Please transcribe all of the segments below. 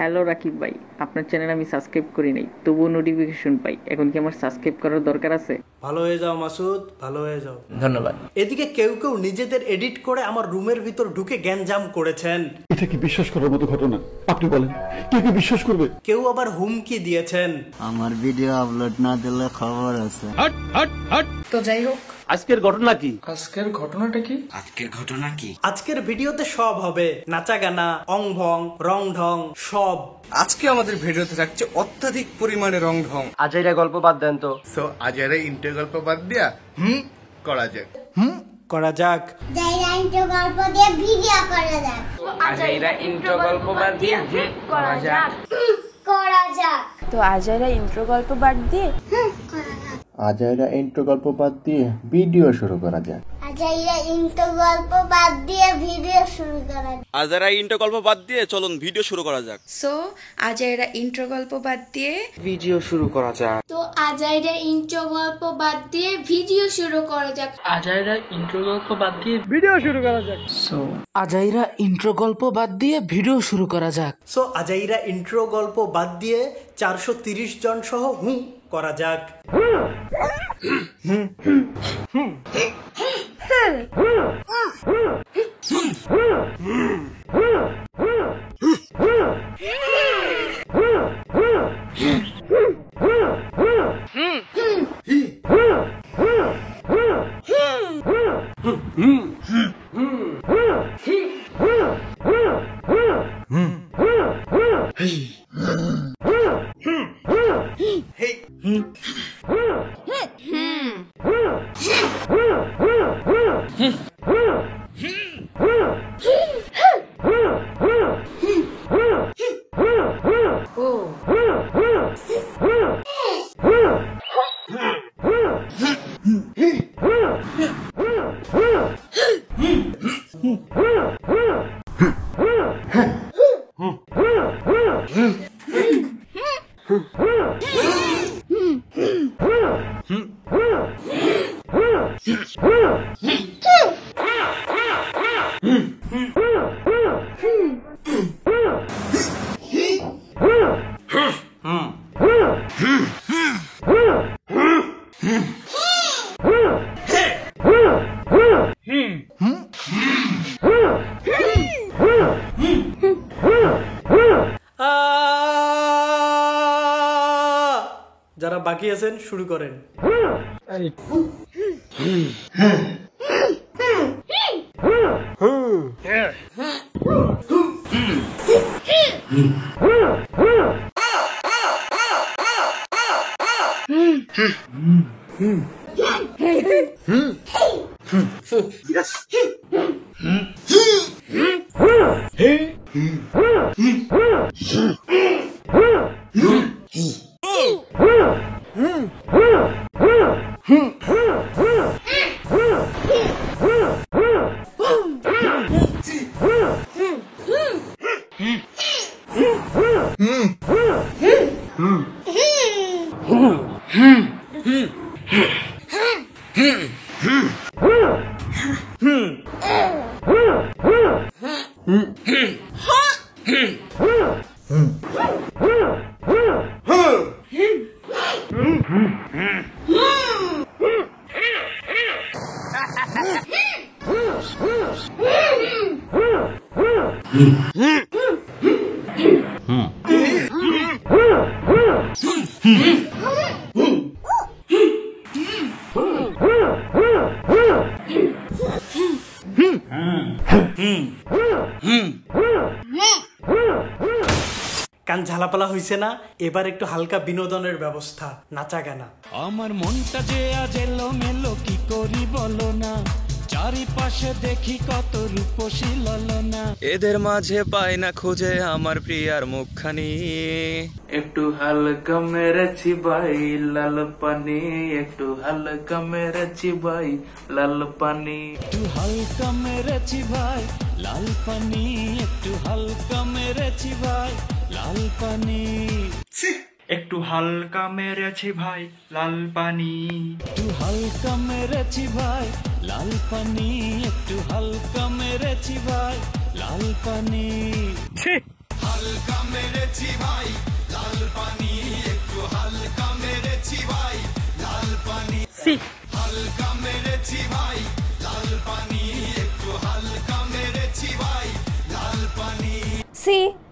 Hello Rakib ভাই, আপনার channel আমি সাবস্ক্রাইব করি নাই, তবুও নোটিফিকেশন পাই। এখন কি আমার সাবস্ক্রাইব করার দরকার আছে? ভালো হয়ে যাও মাসুদ, ভালো হয়ে যাও। ধন্যবাদ। এদিকে কেউ কেউ নিজেদের এডিট করে আমার রুমের ভিতর ঢুকে গ্যাঞ্জাম করেছেন। এটা কি বিশ্বাস করার মতো ঘটনা? আপনি বলেন, কে কি বিশ্বাস করবে? কেউ আবার হুমকি দিয়েছেন, আমার ভিডিও আপলোড না দিলে খবর আছে। তো যাই হোক, আজকের ঘটনা কি? আজকের ভিডিওতে সব হবে, নাচা গানা, অং ভং, রং ঢং সব। আজকে আমাদের ভিডিওতে থাকছে অত্যাধিক পরিমাণে রং ঢং। আজাইরা গল্প বাদ দেন তো। সো আজারে ইন্টার গল্প বাদ দিয়া করা যাক। করা যাক। যাইরা ইন্ট্রো গল্প দিয়ে ভিডিও করা যাক। আজাইরা ইন্ট্রো গল্প বাদ দিয়ে করা যাক। করা যাক। তো আজাইরা ইন্ট্রো গল্প বাদ দিয়ে আজাইরা ইন্ট্রো গল্প বাদ দিয়ে ভিডিও শুরু করা যাক। যাইরা ইন্ট্রো গল্প বাদ দিয়ে ভিডিও শুরু করা যাক। আজারা ইন্টো গল্প বাদ দিয়ে চলুন ভিডিও শুরু করা যাক। সো আজাইরা ইন্ট্রো গল্প বাদ দিয়ে ভিডিও শুরু করা যাক। তো আজাইরা ইন্ট্রো গল্প বাদ দিয়ে ভিডিও শুরু করা যাক। আজাইরা ইন্ট্রো গল্প বাদ দিয়ে ভিডিও শুরু করা যাক। আজাইরা ইন্ট্রো গল্প বাদ দিয়ে ভিডিও শুরু করা যাক। সো আজাইরা ইন্ট্রো গল্প বাদ দিয়ে 430 জন সহ করা যাক। যারা বাকি আছেন শুরু করেন। কান ঝালাপালা হইছে না? এবার একটু হালকা বিনোদনের ব্যবস্থা, নাচা গানা। আমার মনটা যে আজ এলো মেলো, কি করি বলো না, চারিপাশে দেখি কত রূপসী ললনা, এদের মাঝে পাই না খুঁজে আমার প্রিয়ার মুখখানি। একটু হালকা মেরেছি ভাই লাল পানি, একটু হালকা মেরেছি ভাই লাল পানি, একটু হালকা মেরেছি ভাই লাল পানি, একটু হালকা মেরেছি ভাই লাল পানি, একটু হালকা মেরেছি ভাই লাল পানি, একটু হালকা মেরেছি ভাই লাল পানি, একটু হালকা মেরেছি ভাই লাল পানি। হালকা মেরেছি ভাই লাল পানি একটু হালকা মেরেছি ভাই লাল পানি হালকা মেরেছি ভাই লাল পানি একটু হালকা মেরেছি ভাই লাল পানি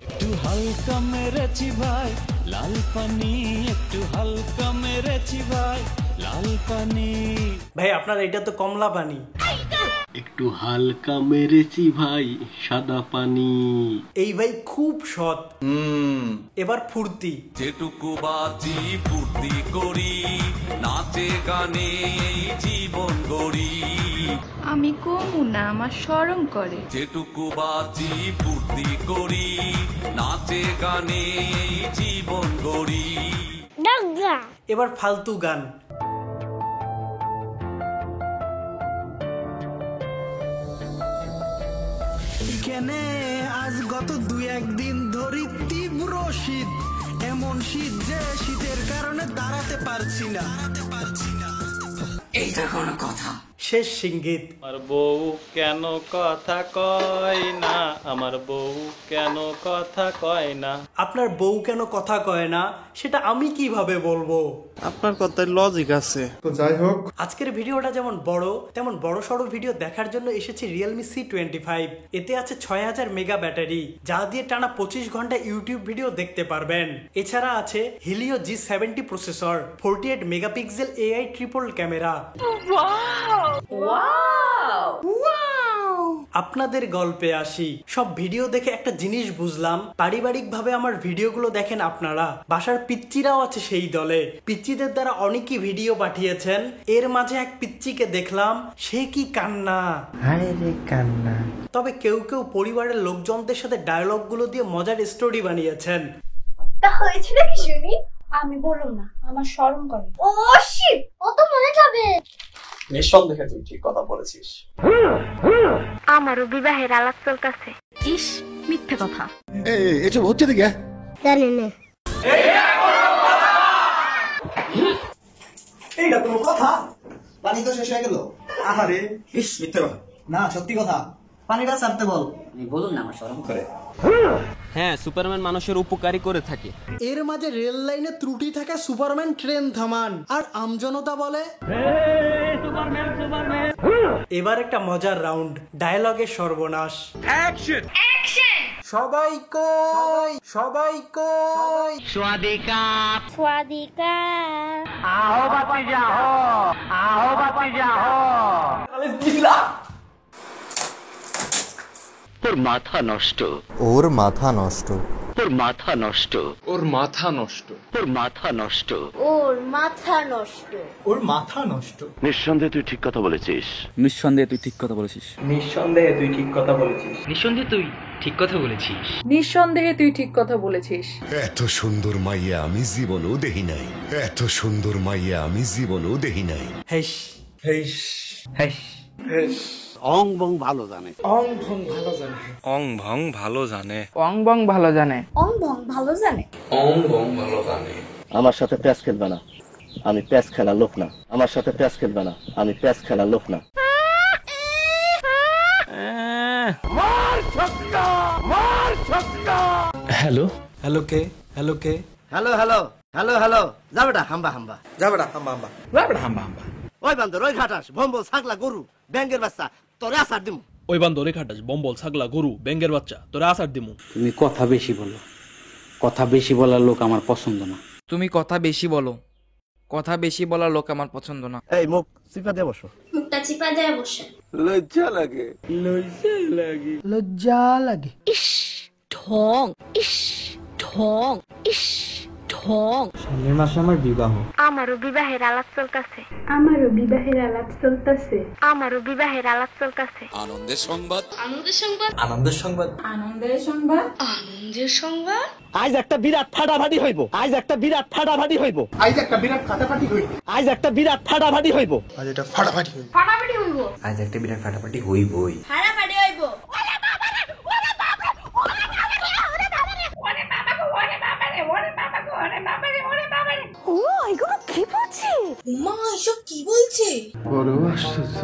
একটু হালকা মেরেছি ভাই লাল পানি একটু হালকা মেরেছি ভাই লাল পানি। ভাই আপনার এটা তো কমলা পানি। একটু হালকা মেরেছি ভাই সাদা পানি। এই ভাই খুব সৎ। এবার ফুর্তি। যেটুকু বাঁচি ফুর্তি করি নাচে গানে এই জীবন গড়ি। আমি কমু না, আমার শরম করে। যেটুকু বাঁচি ফুর্তি করি নাচে গানে এই জীবন গড়ি। এবার ফালতু গান। কেনে আজ গত 2-1 দিন ধরে তীব্র শীত, এমন শীত যে শীতের কারণে দাঁড়াতে পারছি না। এইটা কোনো কথা? শেষ সিঙ্গীত। আমার বউ কেন কথা কয় না, আমার বউ কেন কথা কয় না। আপনার বউ কেন কথা কয় না সেটা আমি কিভাবে বলবো? আপনার কথায় লজিক আছে। তো যাই হোক, আজকের ভিডিওটা যেমন বড় তেমন বড় সড়ো ভিডিও দেখার জন্য এসেছি Realme C25। এতে আছে 6000 মেগা ব্যাটারি, যা দিয়ে টানা 25 ঘন্টা ইউটিউব ভিডিও দেখতে পারবেন। এছাড়া আছে Helio G70 processor, 48 megapixel AI triple camera. আপনাদের গল্পে আসি। সব ভিডিও দেখে একটা জিনিস বুঝলাম, পারিবারিক ভাবে আমার ভিডিওগুলো দেখেন আপনারা, বাসার পিচ্চিরাও আছে সেই দলে। পিচ্চিদের দ্বারা অনেকই ভিডিও পাঠিয়েছেন, এর মাঝে এক পিচ্চিকে দেখলাম, সে কি কান্না, হায় রে কান্না। তবে কেউ কেউ পরিবারের লোকজনদের সাথে ডায়লগ গুলো দিয়ে মজার স্টোরি বানিয়েছেন। তা হয়েছিল কি শুনি? আমি বললাম না, আমার শরম করে। ও শিট, ও তো মনে যাবে। নিঃসন্দেহে তুই ঠিক কথা বলেছিস। আমারও বিবাহের আলাপ চলতেছে। ইস, মিথ্যে কথা। এসব হচ্ছে দেখে জানি না। এইটা কোনো কথা? পানি তো শেষ হয়ে গেল। আহারে, ইস, মিথ্যে কথা না সত্যি কথা। পানিটা ছাড়তে বল। বলুন না, আমার শরম করে। হ্যাঁ, সুপারম্যান মানুষের উপকারী করে থাকে। এর মাঝে রেল লাইনে ত্রুটি থাকে, সুপারম্যান ট্রেন থামান, আর আমজনতা বলে এবার একটা মজার রাউন্ড, ডায়লগের সর্বনাশ। Action action. সবাই কই, সবাই কই, স্বাদিকা স্বাদিকা। আহো বাতি যাও, আহো বাতি যাও। তোর মাথা নষ্ট, ওর মাথা নষ্ট, তোর মাথা নষ্ট, ওর মাথা নষ্ট, তোর মাথা নষ্ট, ওর মাথা নষ্ট, ওর মাথা নষ্ট। নিঃসন্দেহে তুই ঠিক কথা বলেছিস। নিঃসন্দেহে তুই ঠিক কথা বলেছিস। নিঃসন্দেহে তুই ঠিক কথা বলেছিস। নিঃসন্দেহে তুই ঠিক কথা বলেছিস। নিঃসন্দেহে তুই ঠিক কথা বলেছিস। এত সুন্দর মাইয়া আমি জীবনেও দেখি নাই, এত সুন্দর মাইয়া আমি জীবনেও দেখি নাই। হেস হেস হ্যাঁ, অং বং ভালো জানে। অং ভং ভালো জানে। অং ভং ভালো জানে। অং বং ভালো জানে। অং বং ভালো জানে। অং ভং ভালো জানে। আমার সাথে প্যাচ খেলবে না, আমি প্যাচ খেলার লোক না। আমার সাথে প্যাচ খেলবে না, আমি প্যাচ খেলার লোক না। হ্যালো হ্যালো কে, হ্যালো কে, হ্যালো হ্যালো হ্যালো হ্যালো। যাবেটা হাম্বা হাম্বা, যাবেটা হাম্বা হাম্বা, রাবড়া হাম্বা হাম্বা। ওই বান্দর, ওই ঘাটাস, ভম্বল ছাগলা গরু ব্যাঙ্গের বাচ্চা, তোরে আসার দিমু। ওই বান্দরে খাটাস, বম্বল ছাগলা গরু ব্যাঙ্গের বাচ্চা, তোরা আসার দিমু। তুমি কথা বেশি বলো, কথা বেশি বলার লোক আমার পছন্দ না। তুমি কথা বেশি বলো, কথা বেশি বলার লোক আমার পছন্দ না। এই মুখ চিপা দিয়ে বসো। মুখটা চিপা দেয় বসে। লজ্জা লাগে, লজ্জা লাগে। ইস ঢং, ইস ঢং, ইস ঢং। সামনের মাসে আমার বিবাহ। আমারও বিবাহের আলাপ চলতেছে। আমারও বিবাহের আলাপ চলতেছে। আমারও বিবাহের আলাপ চলতেছে। আনন্দের সংবাদ, আনন্দের সংবাদ, আনন্দের সংবাদ, আনন্দের সংবাদ, আনন্দের সংবাদ। আজ একটা বিরাট ফাটাফাটি হইব, আজ একটা বিরাট ফাটাফাটি হইব, আজ একটা বিরাট ফাটাফাটি হইব, আজ একটা বিরাট ফাটাফাটি হইব, আজ এটা ফাটাফাটি হইব, ফাটাফাটি হইব, আজ একটা বিরাট ফাটাফাটি হইবই। ফাটাফাটি হইব। ও এগুলো কি বলছে? মা এসব কি বলছে? বড় আশ্চর্য,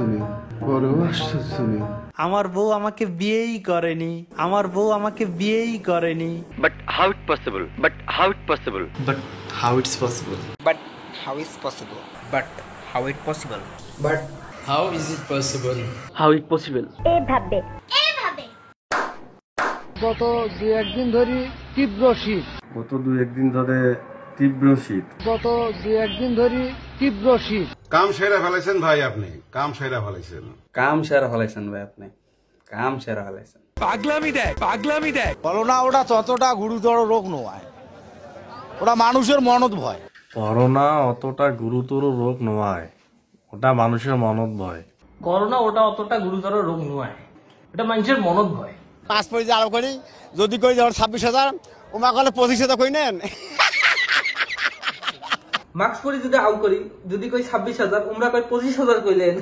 আমার বউ আমাকে বিয়েই করেনি, আমার বউ আমাকে বিয়েই করেনি। But how it possible, but how it possible, but how it's possible, but how is possible, but how it possible, but how is it possible, how it possible. এভাবে গত দু একদিন ধরে তীব্র শীত, গত 2-1 দিন ধরে তীব্র শীত, গত দু একদিন ধরে তীব্র শীত। কাম সেরা ফেলাইছেন ভাই, আপনি কাম সেরা ফেলাইছেন। কাম সেরা ফলাইছেন ভাই, আপনি কাম সেরা ফলাইছেন। পাগলামি দেয় বলো না ওটা ততটা গুরুতর রোগ নয়, ওটা মানুষের মনত ভয়। করোনা অতটা গুরুতর রোগ নয়, ওটা মানুষের মনত ভয়। করোনা ওটা অতটা গুরুতর রোগ নয়, এটা মানুষের মনত ভয়। পাঁচ পয়সা আরো করি, যদি কই ধর 26,000, ওমা কলে 25,000 কই নেন। মার্কস পরি যদি আউ করি, যদি কই 26,000, উমরা কই 25,000 কইলেন।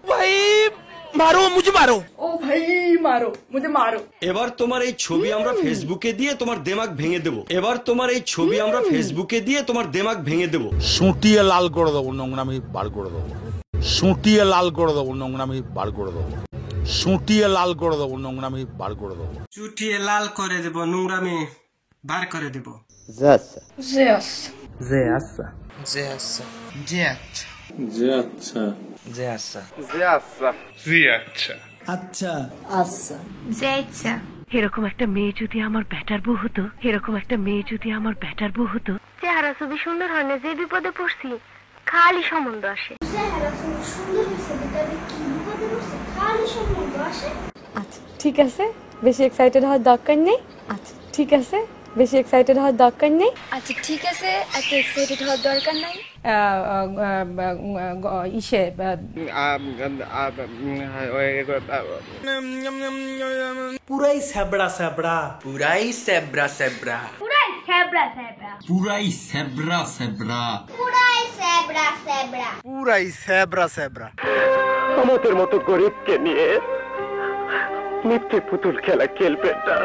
ভাই মারো মুঝে মারো, ও ভাই মারো মুঝে মারো। এবার তোমার এই ছবি আমরা ফেসবুকে দিয়ে তোমার দেমাগ ভেঙে দেবো, এবার তোমার এই ছবি আমরা ফেসবুকে দিয়ে তোমার দেমাগ ভেঙে দেবো। সুটিয়ে লাল করে দেবো, নোংরামি বার করে দেবো, সুটিয়ে লাল করে দেবো, নোংরামি বার করে দেবো, সুটিয়ে লাল করে দেবো, নোংরামি বার করে দেবো, চুটিয়ে লাল করে দেব, নোংরামি বার করে দেব। জেস জে আচ্ছা, জে আচ্ছা, জে আচ্ছা, জে আচ্ছা, জে আচ্ছা, জে আচ্ছা, জি আচ্ছা, জি আচ্ছা, আচ্ছা আচ্ছা জে ইচ্ছা। এরকম একটা মেয়ে যদি আমার ব্যাটার বউ হতো, এরকম একটা মেয়ে যদি আমার ব্যাটার বউ হতো। চেহারা ছবি সুন্দর হয় না, যে বিপদে পড়ছি খালি সম্বন্ধ আসে। চেহারা ছবি সুন্দর হয়েছে, তবে কি বিপদে পড়ছি খালি সম্বন্ধ আসে। আচ্ছা ঠিক আছে, বেশি এক্সাইটেড হওয়ার দরকার নেই। আচ্ছা ঠিক আছে, বেশি এক্সাইটেড হওয়ার দরকার নেই। আচ্ছা ঠিক আছে, এত এক্সাইটেড হওয়ার দরকার নাই। ইসে পুরাই স্যাবড়া স্যাবড়া, পুরাই সেব্রা সেব্রা, পুরাই স্যাবরা স্যাবরা, পুরাই সেব্রা সেব্রা, পুরাই স্যাবরা স্যাবরা, পুরাই স্যাবরা স্যাবরা। আমাদের মতো গরিবকে নিয়ে মিথ্যে পুতুল খেলা খেলবেন না।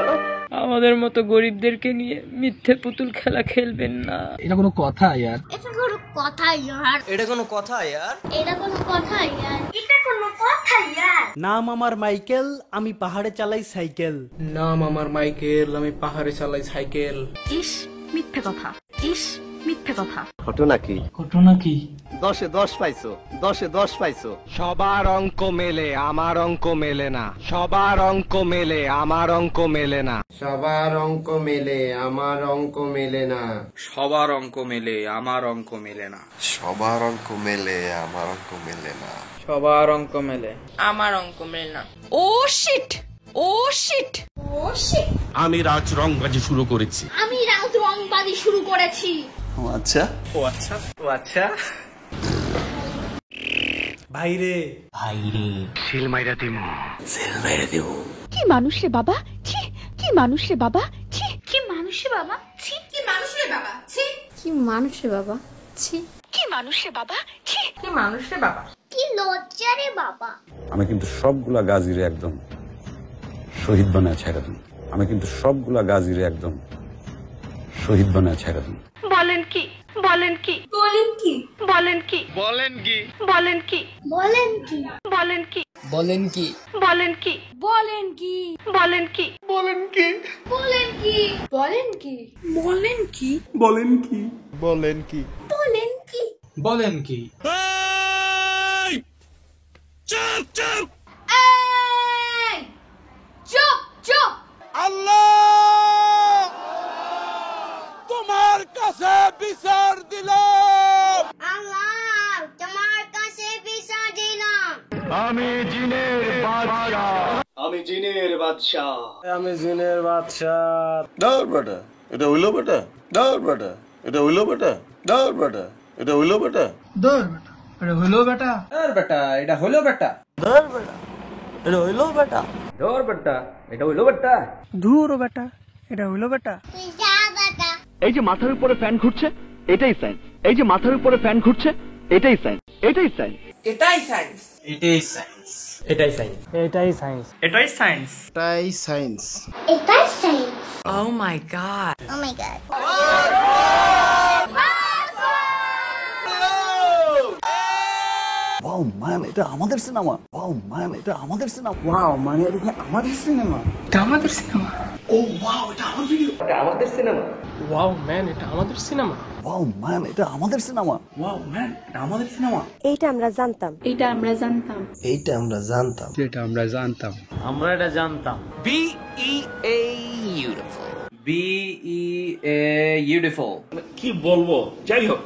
আমাদের মতো গরিবদেরকে নিয়ে মিথ্যে পুতুল খেলা খেলবেন না। এটা কোনো কথা ইয়ার, এটা কোনো কথা ইয়ার, এটা কোনো কথা ইয়ার, এটা কোনো কথা ইয়ার, এটা কোনো কথা ইয়ার। নাম আমার মাইকেল, আমি পাহাড়ে চালাই সাইকেল। নাম আমার মাইকেল, আমি পাহাড়ে চালাই সাইকেল। ইস মিথ্যে কথা, ইস মিথ্যে কথা। ঘটনা কি? ঘটনা কি? 10-এ 10 পাইছো, 10-এ 10 পাইছো। সবার অঙ্ক মেলে আমার অঙ্ক মেলে না, সবার অঙ্ক মেলে আমার অঙ্ক মেলে না, সবার অঙ্ক মেলে আমার অঙ্ক মেলে না, সবার অঙ্ক মেলে আমার অঙ্ক মেলে না, সবার অঙ্ক মেলে আমার অঙ্ক মেলে না, সবার অঙ্ক মেলে আমার অঙ্ক মেলে না। ও শিট, ও শিট, ও শিট, আমি রাজ রংবাজি শুরু করেছি। আমি রাত রংবাজি শুরু করেছি। ও আচ্ছা, ও আচ্ছা, ও আচ্ছা। ভাইরে ভাইরে সিল মাইরা দিমু, সেল মেরে দেব। কি মানুষ রে বাবা, ছি, কি মানুষ রে বাবা, ছি, কি মানুষ রে বাবা, ছি, কি মানুষ রে বাবা, ছি, কি মানুষ রে বাবা, ছি, কি মানুষ রে বাবা, ছি, কি মানুষ রে বাবা, কি লজ্জা রে বাবা। আমি কিন্তু সবগুলা গাজীরে একদম শহীদ বানায় ছেড়ে দিন। আমি কিন্তু সবগুলা গাজীরে একদম শহীদ বানায় ছেড়ে দিন। বলেন কি, বলেন কি, বলেন কি, বলেন কি, বলেন কি, বলেন কি, বলেন কি, বলেন কি, বলেন কি, বলেন কি, বলেন কি, বলেন কি, বলেন কি, বলেন কি, বলেন কি, বলেন কি, বলেন কি? বলেন কি? বলেন কি, বলেন কি? চুপ চুপ, এই চুপ চুপ। আল্লাহ তোমার কাছে বিচার দিলাম, আল্লাহ তোমার কাছে বিচার দিলাম। আমি জিনের বাদশা, আমি জিনের বাদশা, আমি জিনের বাদশা। দাঁড় বেটা, এটা হইলো বেটা, দাঁড় বেটা, এটা হইলো বেটা, দাঁড় বেটা, এটা হইলো বেটা, দৌড় বেটা, এটা হইলো বেটা, দৌড় বেটা, এটা হইলো বেটা, ধর বেটা, এটা হইলো বেটা, দৌড় বেটা, এটা হইলো বেটা, ধুর বেটা, এটা হইলো বেটা। তুই যা বেটা। এই যে মাথার উপরে ফ্যান ঘুরছে এটাই সায়েন্স, এই যে মাথার উপরে ফ্যান ঘুরছে এটাই সায়েন্স, এটাই সায়েন্স, এটাই সায়েন্স, এটাই সায়েন্স, এটাই সায়েন্স, এটাই সায়েন্স, এটাই সায়েন্স, এটাই সায়েন্স। এটাই সায়েন্স। ও মাই গড, ও মাই গড। ওয়াও ম্যান, এটা আমাদের সিনেমা। ওয়াও ম্যান, এটা আমাদের সিনেমা। ওয়াও মানে এটা আমাদের সিনেমা। এটা আমাদের সিনেমা। ও ওয়াও, এটা আমার ভিডিও। এটা আমাদের সিনেমা। ওয়াও ম্যান, এটা আমাদের সিনেমা। ওয়াও ম্যান, এটা আমাদের সিনেমা। ওয়াও ম্যান, এটা আমাদের সিনেমা। এইটা আমরা জানতাম। এইটা আমরা জানতাম। এইটা আমরা জানতাম। এটা আমরা জানতাম। আমরা এটা জানতাম। বিউটিফুল কি বলবো যাই হোক,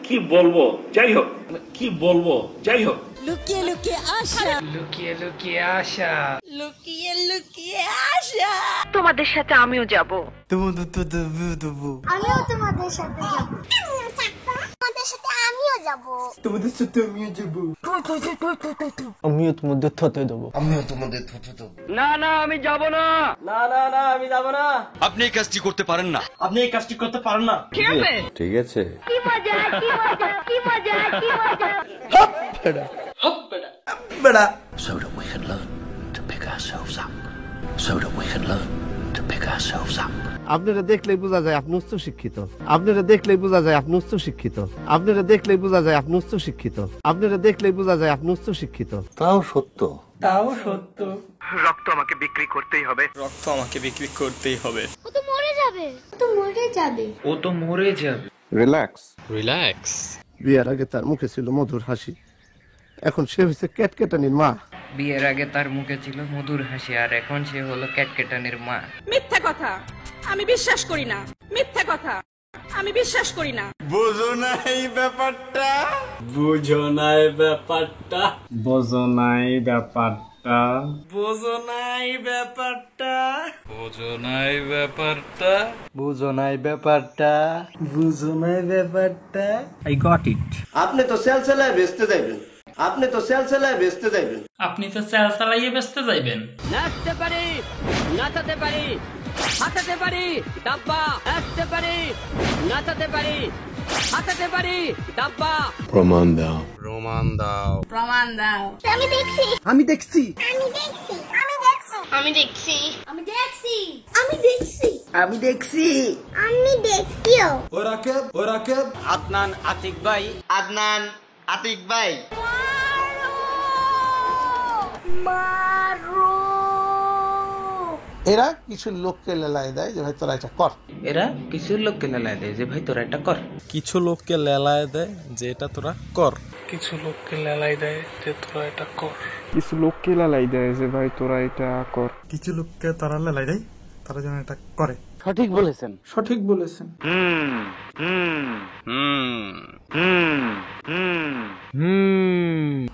কি বলবো যাই হোক, কি বলবো যাই হোক। লুকিয়ে লুকিয়ে আসা, লুকিয়ে লুকিয়ে আসা, লুকিয়ে লুকিয়ে আসা। তোমাদের সাথে আমিও যাব। আমিও তোমাদের সাথে যাব। তোমাদের সাথে আমিও যাব। তোমাদের সাথে আমিও যাবো। আমিও তোমাদের থতে দেবো। আমিও তোমাদের থুথু দেবো। না না আমি যাব না। না না না আমি যাব না। আপনি এই কাজটি করতে পারেন না। আপনি এই কাজটি করতে পারেন না। কি হবে? ঠিক আছে। কি মজা, কি মজা, কি মজা, কি মজা। বেড়া So that we can learn to pick ourselves up. So that we can learn to pick ourselves up. আপনারা দেখলেই বোঝা যায় আপনি উচ্চ শিক্ষিত। আপনারা দেখলেই বোঝা যায় আপনি উচ্চ শিক্ষিত। আপনারা দেখলেই বোঝা যায় আপনি উচ্চ শিক্ষিত। আপনারা দেখলেই বোঝা যায় আপনি উচ্চ শিক্ষিত। তাও সত্য। তাও সত্য। রক্ত আমাকে বিক্রি করতেই হবে। রক্ত আমাকে বিক্রি করতেই হবে। ও তো মরে যাবে। ও তো মরে যাবে। রিল্যাক্স। বিয়ের আগে তার মুখে ছিল মধুর হাসি, এখন সে হয়েছে ক্যাটকেটানির মা। বিয়ের আগে তার মুখে ছিল মধুর হাসি, আর এখন সে হলো ক্যাটকেটানির মা। মিথ্যা কথা, আমি বিশ্বাস করি না। মিথ্যা কথা, আমি বিশ্বাস করি না। বুঝো না এই ব্যাপারটা। বুঝো নাই ব্যাপারটা। বুঝো নাই ব্যাপারটা। বুঝো নাই ব্যাপারটা। বুঝো নাই ব্যাপারটা। বুঝো নাই ব্যাপারটা। বুঝো নাই ব্যাপারটা। I got it. আপনি তো সেলসেলায় বেচতে যাইবেন। আপনি তো সেলসেলায় বেচতে যাইবেন। আপনি তো চাল চালাইয়ে ব্যস্ত যাইবেন। নাচতে পারি, নাচাতে পারি, হাঁটাতে পারি, ডাব্বা। নাচতে পারি, নাচাতে পারি, হাঁটাতে পারি, ডাব্বা। প্রমাণ দাও। প্রমাণ দাও। প্রমাণ দাও। আমি দেখছি। আমি দেখছি। আমি দেখছি। আমি দেখছি। আমি দেখছি। আমি দেখছি। আমি দেখছি। আমি দেখছি। আমি দেখছিও। ও রাকেব আদনান আতিক ভাই। আদনান আতিক ভাই। মারো। এরা কিছু লোককে লেলায় দেয় যে ভাই তোরা এটা কর। এরা কিছু লোককে লেলায় দেয় যে ভাই তোরা এটা কর। কিছু লোককে লেলায় দেয় যে এটা তোরা কর। কিছু লোককে লেলাই দেয় যে তোরা এটা কর। কিছু লোককে লেলাই দেয় যে ভাই তোরা এটা কর। কিছু লোককে তারা লেলাই দেয়, তারা যেন এটা করে। সঠিক বলেছেন। সঠিক বলেছেন।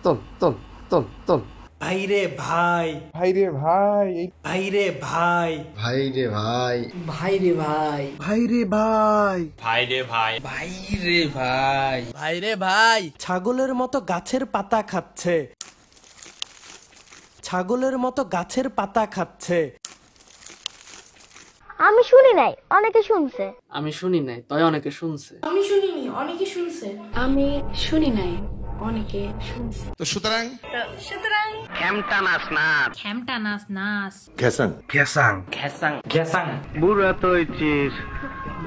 তোল তোল তোল তোল। ভাইরে ভাই। ভাইরে ভাই। ভাইরে ভাই। ভাইরে ভাই। ভাইরে ভাই। ভাইরে ভাই। ভাইরে ভাই। ভাইরে ভাই। ভাইরে ভাই। ছাগলের মতো গাছের পাতা খাচ্ছে। ছাগলের মতো গাছের পাতা খাচ্ছে। আমি শুনি নাই, অনেকে শুনছে। আমি শুনি নাই, তাই অনেকে শুনছে। আমি শুনিনি, অনেকে শুনছে। আমি শুনি নাই, অনেকে শুনছে। তো সুতরাং সুতরাং খেমটা নাচ নাচ। খেমটা নাচ নাচ। ঘেসাং ঘেসাং ঘেসাং ঘেসাং। বুড়া তো হইছিস,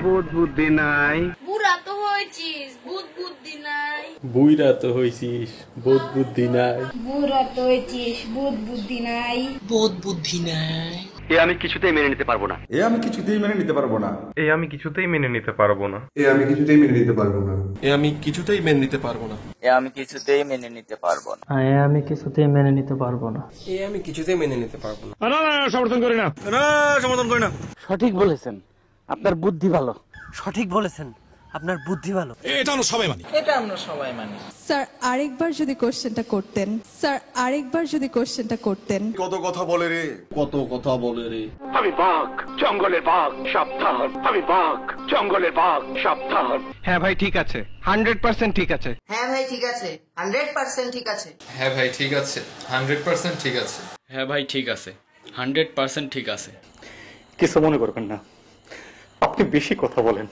বুধ বুদ্ধি নাই। বুড়া তো হয়েছিস, বুধ বুদ্ধি নাই। বুইরা তো হইছিস, বোধ বুদ্ধি নাই। বুড়া তো হয়েছিস, বুধ বুদ্ধি নাই। বোধ বুদ্ধি নাই। এ আমি কিছুতেই মেনে নিতে পারবো না। এ আমি কিছুতেই মেনে নিতে পারবো না। এ আমি কিছুতেই মেনে নিতে পারবো না। এ আমি কিছুতেই মেনে নিতে পারবো না। এ আমি কিছুতেই মেনে নিতে পারবো না। আমি কিছুতেই মেনে নিতে পারবো না। আমি কিছুতেই মেনে নিতে পারবো না। এ আমি কিছুতেই মেনে নিতে পারবো না। না না সমর্থন করি না। না সমর্থন করি না। সঠিক বলেছেন, আপনার বুদ্ধি ভালো। সঠিক বলেছেন, আপনার বুদ্ধি ভালো। এটা আমরা সবাই মানি। এটা আমরা সবাই মানি। স্যার আরেকবার যদি কোশ্চেনটা করতেন। স্যার আরেকবার যদি কোশ্চেনটা করতেন। কত কথা বলে রে। কত কথা বলে রে। আমি বাঘ, জঙ্গলের বাঘ, সাবধান। আমি বাঘ, জঙ্গলের বাঘ, সাবধান। হ্যাঁ ভাই ঠিক আছে, 100% ঠিক আছে। হ্যাঁ ভাই ঠিক আছে, 100% ঠিক আছে। হ্যাঁ ভাই ঠিক আছে, 100% ঠিক আছে। হ্যাঁ ভাই ঠিক আছে, 100% ঠিক আছে। কিছু মনে করবেন না, আপনি বেশি কথা বলেন।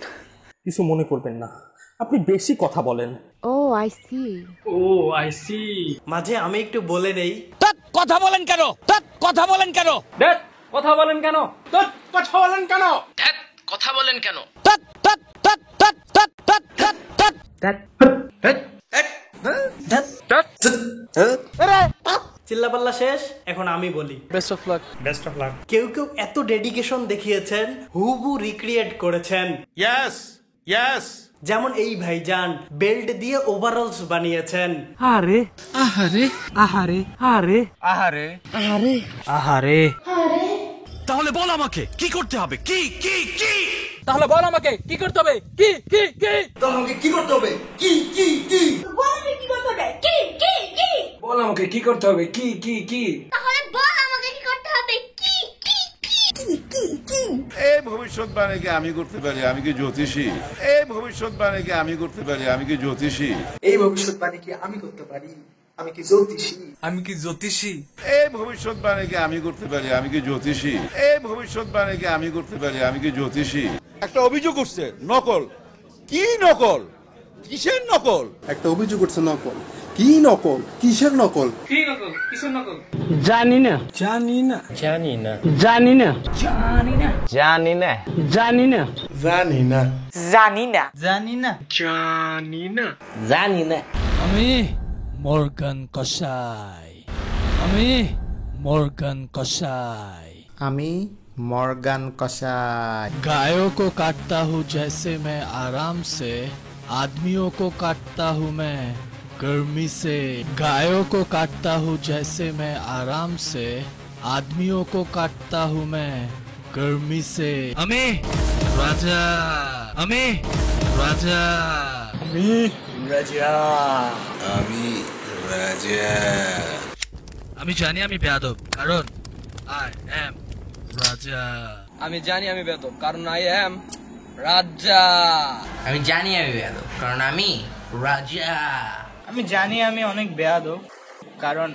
কিছু মনে করবেন না, আপনি বেশি কথা বলেন। Oh I see. Oh I see. মাঝে আমি একটু বলে নেই। কথা বলেন কেন? কথা বলেন কেন? কথা বলেন কেন? কথা বলেন কেন? কথা বলেন কেন? চিল্লাপাল্লা শেষ, এখন আমি বলি। Best of luck. Best of luck. কেউ কেউ এত ডেডিকেশন দেখিয়েছেন, হুবহু রিক্রিয়েট করেছেন। Yes yes. যেমন এই ভাইজান বেল্ট দিয়ে ওভারঅলস বানিয়েছেন। আরে আহারে আহারে আরে আহারে আহারে আহারে। তাহলে বল আমাকে কি করতে হবে, কি কি কি? তাহলে বল আমাকে কি করতে হবে, কি কি কি? তাহলে আমাকে কি করতে হবে, কি কি কি? বল আমাকে কি করতে হবে, কি কি কি? বল আমাকে কি করতে হবে, কি কি কি? তাহলে বল আমাকে কি করতে হবে, কি কি কি? কি কি কি? এই ভবিষ্যৎবাণীকে আমি করতে পারি, আমি কি জ্যোতিষী? এই ভবিষ্যৎবাণীকে আমি করতে পারি, আমি কি জ্যোতিষী? এই ভবিষ্যৎবাণী কি আমি করতে পারি, আমি কি জ্যোতিষী? আমি কি জ্যোতিষী? এই ভবিষ্যৎবাণীকে আমি করতে পারি, আমি কি জ্যোতিষী? এই ভবিষ্যৎবাণীকে আমি করতে পারি, আমি কি জ্যোতিষী? একটা অভিযোগ করছে নকল। কি নকল? কিসের নকল? একটা অভিযোগ করছে নকল। কি নকল? কিসের নকল? কি নকল? কিসের নকল? জানি না জানি না জানি না জানি না জানি না জানি না জানি না জানি না জানি না জানি না জানি না জানি না। আমি মর্গান কসাই, আমি মর্গান কসাই, আমি মর্গান কসাই। गायों को काटता हूँ जैसे मैं आराम से, आदमियों को काटता हूँ मैं गर्मी से। गायों को काटता हूँ जैसे मैं आराम से, आदमियों को काटता हूँ मैं गर्मी से। अमे राजा, अमे राजा, अमे राजा, আমি রাজা। আমি জানি আমি বেয়াদব, কারণ আই এম রাজা। আমি জানি আমি বেয়াদব, কারণ আই এম রাজা। আমি জানি আমি বেয়াদব কারণ আমি রাজা। আমি জানি আমি অনেক বেয়াদব, কারণ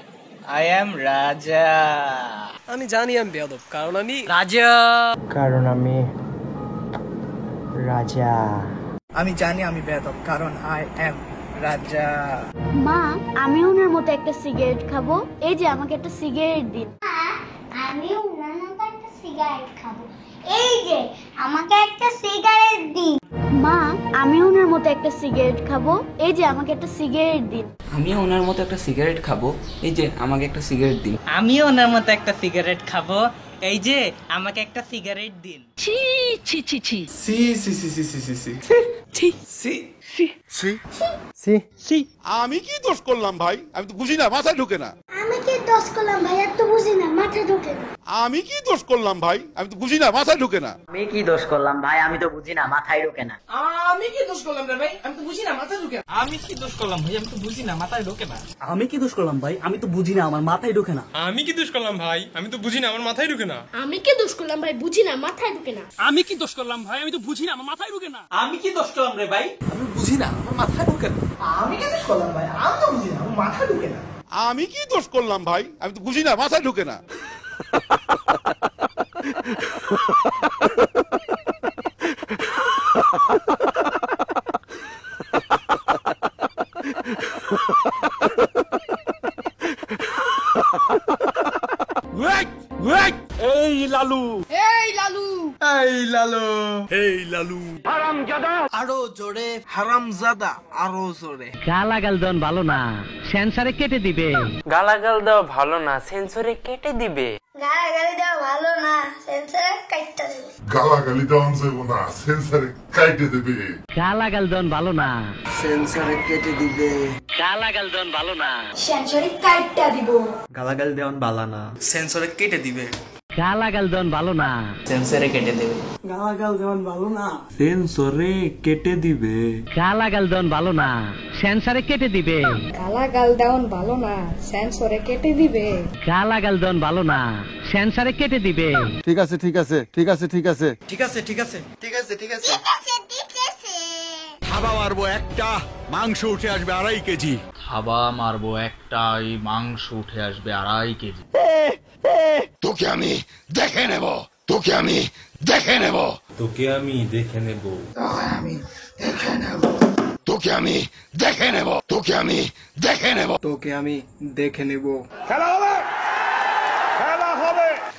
আই এম রাজা। আমি জানি আমি বেয়াদব, কারণ আমি রাজা। কারণ আমি রাজা। আমি জানি আমি বেয়াদব, কারণ আই এম রাজা। মা, আমি ওনার মতো একটা সিগারেট খাবো, এই যে আমাকে একটা সিগারেট দিন। আমি ওনার মতো একটা সিগারেট খাবো, এই যে আমাকে একটা সিগারেট দিন। মা, আমি ওনার মতো একটা সিগারেট খাবো, এই যে আমাকে একটা সিগারেট দিন। আমি ওনার মতো একটা সিগারেট খাবো, এই যে আমাকে একটা সিগারেট দিন। আমিও ওনার মতো একটা সিগারেট খাবো, এই যে আমাকে একটা সিগারেট দিন। ছি ছি ছি ছি সি সি সি সি সি সি সি ছি ছি ছি সি সি ছি। আমি কি দোষ করলাম ভাই? আমি তো বুঝি না, মাথায় ঢুকে না। আমি কি দোষ করলাম ভাই, এত বুঝি না, মাথায় ঢোকে না। আমি কি দোষ করলাম ভাই? আমি তো বুঝি না, মাথায় ঢুকে না। আমি কি দোষ করলাম ভাই? আমি তো বুঝি না, মাথায় ঢোকে না। আমি কি দোষ করলাম রে ভাই? আমি তো বুঝি না, মাথায় ঢোকে না। আমি কি দোষ করলাম ভাই? আমি তো বুঝি না, মাথায় ঢোকে না। আমি কি দোষ করলাম ভাই? আমি তো বুঝি না, আমার মাথায় ঢোকে না। আমি কি দোষ করলাম ভাই? আমি তো বুঝি না, আমার মাথায় ঢোকে না। আমি কি দোষ করলাম ভাই, বুঝি না, মাথায় ঢোকে না। আমি কি দোষ করলাম ভাই? আমি তো বুঝি না, আমার মাথায় ঢোকে না। আমি কি দোষ করলাম রে ভাই? আমি বুঝি না, আমার মাথায় ঢোকে না। আমি কি দোষ করলাম ভাই? আমি তো বুঝি না, আমার মাথায় ঢোকে না। আমি কি দোষ করলাম ভাই? আমি তো বুঝি না, মাথায় ঢুকে না। এই লালু, এই লালু, এই লালু, এই লালু। আরো জোরে। হারামজাদা, আরো জোরে। গালাগাল দেন ভালো না, সেন্সরে কেটে দিবে। গালাগাল দেওয়া ভালো না, সেন্সরে কেটে দিবে। গালাগালি দেওয়া ভালো না, সেন্সরে কাটতে দেবে। গালাগালি দেওয়া যাবে না, সেন্সারে কাইটে দেবে। গালাগাল দেন ভালো না, সেন্সরে কেটে দিবে। গালাগাল দেন ভালো না, সেন্সরে কাটতে দিব। গালাগাল দেওয়ান বালা না, সেন্সরে কেটে দিবে। গালাগাল দেন ভালো না, সেন্সরে কেটে দেবে। গালাগাল দেওয়ান ভালো না, সেন্সরে কেটে দিবে। গালাগাল দেন ভালো না, সেন্সরে কেটে দিবে। গালাগাল দেওয়ান ভালো না, সেন্সরে কেটে দিবে। গালাগাল দেন ভালো না, সেন্সরে কেটে দিবে। ঠিক আছে ঠিক আছে ঠিক আছে ঠিক আছে ঠিক আছে ঠিক আছে ঠিক আছে ঠিক আছে। থাবা মারবো একটা, মাংস উঠে আসবে 2.5 কেজি। থাবা মারবো একটা, এই মাংস উঠে আসবে 2.5 কেজি। তোকে আমি দেখে নেব, তোকে আমি দেখে নেব, তোকে আমি দেখে নেব, তোকে আমি দেখে নেব, তোকে আমি দেখে নেব, তোকে আমি দেখে নেব। খেলা হবে, খেলা হবে,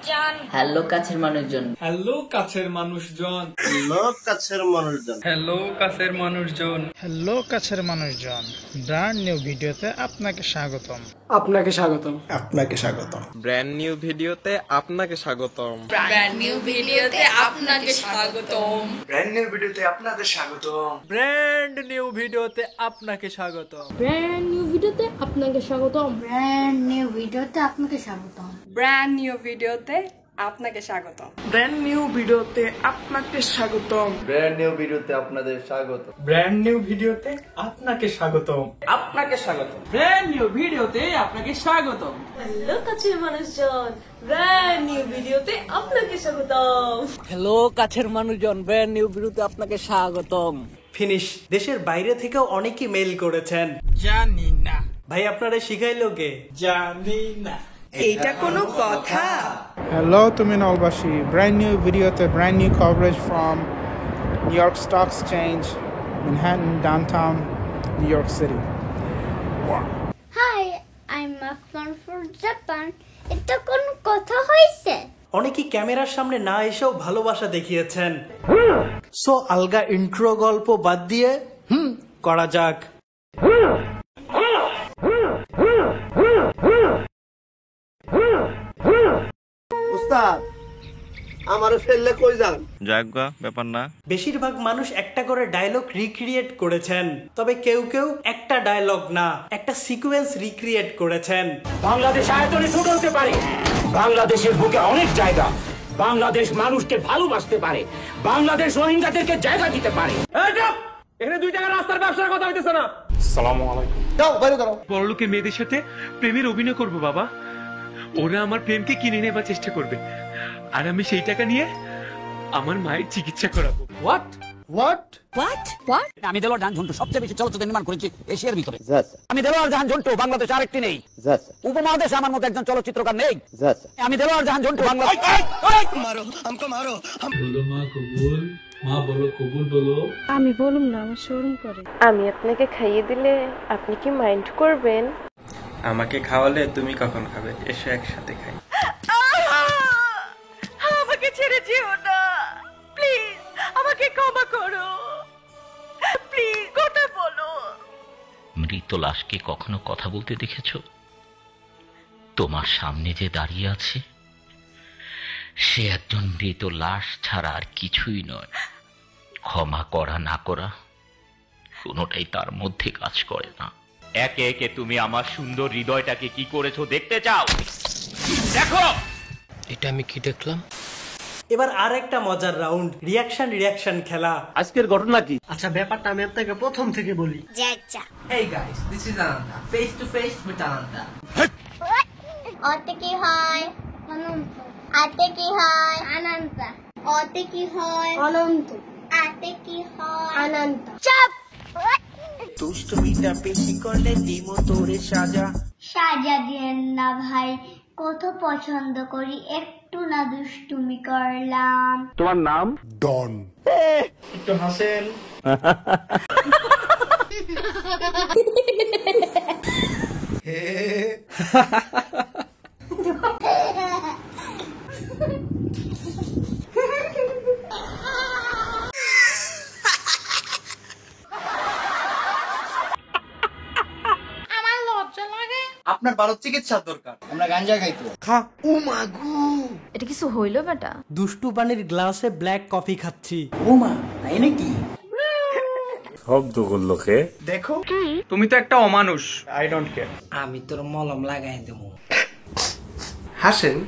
মানুষজন। হ্যালো কাছের মানুষজন। হ্যালো কাছের মানুষজন। হ্যালো কাছের মানুষজন। হ্যালো কাছের মানুষজন। হ্যালো কাছের মানুষজন, ব্র্যান্ড নিউ ভিডিওতে আপনাকে স্বাগতম। আপনাকে স্বাগতম। আপনাকে স্বাগতম। ব্র্যান্ড নিউ ভিডিওতে আপনাকে স্বাগতম। ব্র্যান্ড নিউ ভিডিওতে আপনাকে স্বাগতম। ব্র্যান্ড নিউ ভিডিওতে আপনাদের স্বাগতম। ব্র্যান্ড নিউ ভিডিওতে আপনাকে স্বাগতম। ব্র্যান্ড নিউ ভিডিওতে আপনাকে স্বাগতম। ব্র্যান্ড নিউ ভিডিওতে আপনাকে স্বাগতম। ব্র্যান্ড নিউ ভিডিওতে আপনাকে স্বাগতম। ব্র্যান্ড নিউ ভিডিওতে আপনাকে স্বাগতম। ব্র্যান্ড নিউ ভিডিওতে আপনাদের স্বাগত। ব্র্যান্ড নিউ ভিডিওতে আপনাকে স্বাগতম। আপনাকে স্বাগতম। ব্র্যান্ড নিউ ভিডিওতে আপনাকে স্বাগতম। হ্যালো কাছের মানুষজন, ব্র্যান্ড নিউ ভিডিওতে আপনাকে স্বাগতম। হ্যালো কাছের মানুষজন, ব্র্যান্ড নিউ ভিডিওতে আপনাকে স্বাগতম। ফিনিশ। দেশের বাইরে থেকেও অনেকেই মেইল করেছেন। জানি না ভাই আপনারা শিখাইলো কে? জানি না। এইটা কোনো কথা? Hello to Minalbashi, brand new video to brand new coverage from New York Stock Exchange, Manhattan, downtown New York City. Hi, I'm Afnan from Japan. এটা কোন কথা হইছে? অনেকেই ক্যামেরার সামনে না এসেও ভালোবাসা দেখিয়েছেন। সো আলগা ইন্ট্রো গল্প বাদ দিয়ে করা যাক। উস্তাদ আমারে ফেললে কই যান? যাগা ব্যাপার না। বেশিরভাগ মানুষ একটা করে ডায়লগ রিক্রিয়েট করেছেন, তবে কেউ কেউ একটা ডায়লগ না, একটা সিকোয়েন্স রিক্রিয়েট করেছেন। বাংলাদেশ আয়তনে ছোট হতে পারে, বাংলাদেশের বুকে অনেক জায়গা, বাংলাদেশ মানুষকে ভালোবাসতে পারে, বাংলাদেশ রোহিঙ্গাদেরকে জায়গা দিতে পারে। এখানে 2 টাকা রাস্তার ব্যবসার কথা হইতেছে না। আসসালামু আলাইকুম। দাও বাইরে দাও। বড়লোকের মেয়েদের সাথে প্রেমের অভিনয় করব বাবা। ওরা আমার প্রেমকে কিনে নেবার চেষ্টা করবে, আর আমি সেই টাকা নিয়ে আমার মায়ের চিকিৎসা করাবো। What? হোয়াট? আমি দেলোয়ার জাহান ঝন্টু সবচেয়ে বেশি চলচ্চিত্র নির্মাণ করেছি এশিয়ার ভিতরে। আমি দেলোয়ার জাহান ঝন্টু, বাংলাদেশ আরেকটি নেই। উপমহাদেশে আমার মতো একজন চলচ্চিত্রকার নেই। আমি দেলোয়ার জাহান ঝন্টু, বাংলাদেশ। মারো हमको मारो। বলো মা কবুল, মা বলো কবুল বলো। আমি বলুম না, আমার শরম করে। আমি আপনাকে খাইয়ে দিলে আপনি কি মাইন্ড করবেন? আমাকে খাওয়ালে তুমি কখন খাবে? এসে একসাথে খাই। আমাকে ছেড়ে যেও না, প্লিজ আমাকে ক্ষমা করো, প্লিজ কথা বলো। মৃত লাশকে কখনো কথা বলতে দেখেছো? তোমার সামনে যে দাঁড়িয়ে আছে সে একজন মৃত লাশ ছাড়া আর কিছুই নয়। ক্ষমা করা না করা কোনোটাই তার মধ্যে কাজ করে না। একে একে তুমি আমার সুন্দর হৃদয়টাকে কি করেছো দেখতে চাও? দেখো এটা আমি কি দেখলাম? এবার আর একটা মজার রাউন্ড, রিয়াকশন খেলা। আজকের ঘটনা কি? আচ্ছা ব্যাপারটা আমি আপনাকে প্রথম থেকে বলি। আচ্ছা। Hey guys, this is Ananda. Face to face with Ananda. অতে কি হয়? অনন্ত। আতে কি হয়? অনন্ত। অতে কি হয়? অনন্ত। আতে কি হয়? অনন্ত। চুপ। দুষ্টুমিটা বেশি করলে দিমো তোরে সাজা। সাজা দিয়েন না ভাই, কত পছন্দ করি, একটু না দুষ্টুমি করলাম। তোমার নাম? ডন। একটু হাসেন। আপনার ভালো চিকিৎসার দরকার, আমরা গাঞ্জা খাইতো। খা। ও মাগো, এটা কিছু হইলো বেটা? দুষ্টু পানির গ্লাসে ব্ল্যাক কফি খাচ্ছি। ও মা, তাই নাকি? শব্দ করলো কে? দেখো তুমি তো একটা অমানুষ। I don't care. আমি তোর মলম লাগাই দেবো। হাসেন।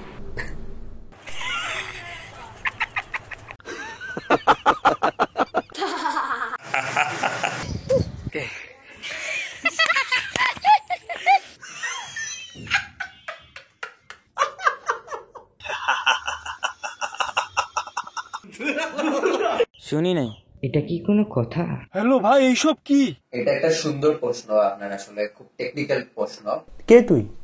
শুনি নাই। এটা কি কোনো কথা? হ্যালো ভাই, এইসব কি? এটা একটা সুন্দর প্রশ্ন, আপনার আসলে খুব টেকনিক্যাল প্রশ্ন। কে তুই?